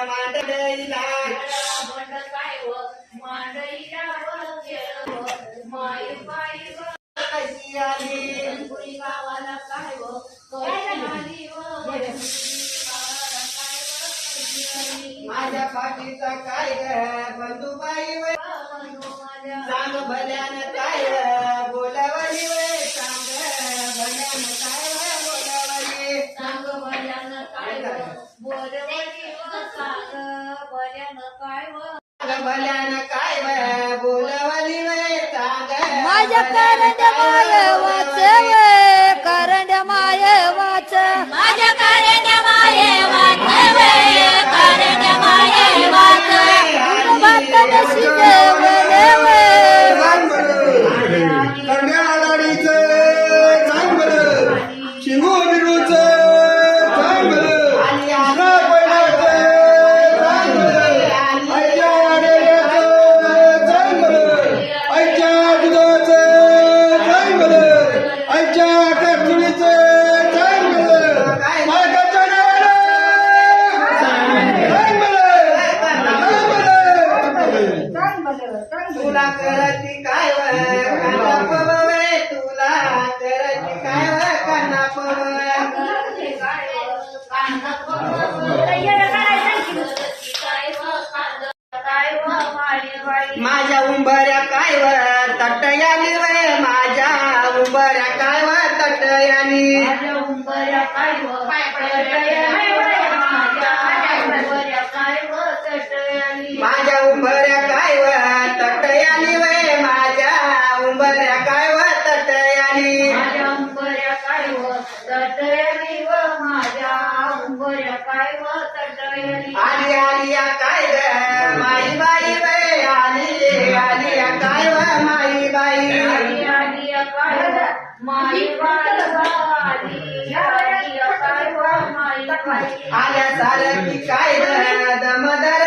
मांडईला मंड काय व मांडईला माय बाई कशी आली पुरी गावाला काय व कशी आली व माझ्या पाठीचा काय ग बंधुबाई व सांग भल्यानं काय बोलावली वे सांग भल्यानं काय बोलावली सांग भल्यानं काय बोलवली व सांग भल्यानं काय सांग भल्यानं काय बोलावली वे सांग माझ्या करंड्या माय वाच वे करंड्या माय वाच माझ्या करंड्या माय वाच वे करंड्या माय वाच भात शिजवले वे करण्या आघाडीचे चांगलं शिंगो बिरूचे चांगलं कृष्णा पैलाचे चांगलं आईच्या वाड्याचं चांगलं आईच्या दुधाचं चांगलं आईच्या कॅप्सुलीचं चांगलं मालकाच्या तुला करती काय काना पववे तुला करती काय काना पववे माझ्या उंबऱ्या काय तटयाली वे माझ्या उंबऱ्या काय तटयाली माझ्या उंबऱ्या काय तटयाली वे माझ्या उंबऱ्या काय तटयाली आली आलिया काय ग माई बाई वे आली आलिया काय माई बाई आल्या सारखी काय दमदर